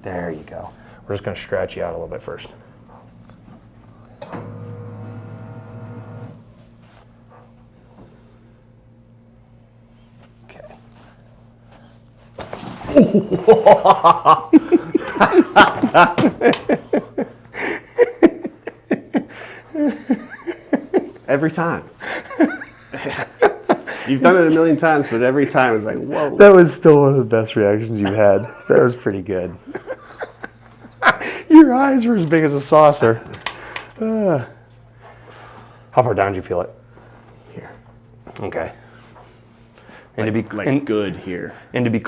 There you go. We're just going to stretch you out a little bit first. Okay. Every time. You've done it a million times, but every time it's like, whoa. That was still one of the best reactions you've had. That was pretty good. Your eyes were as big as a saucer. How far down did you feel it? Here. Okay. And Like good here. And to be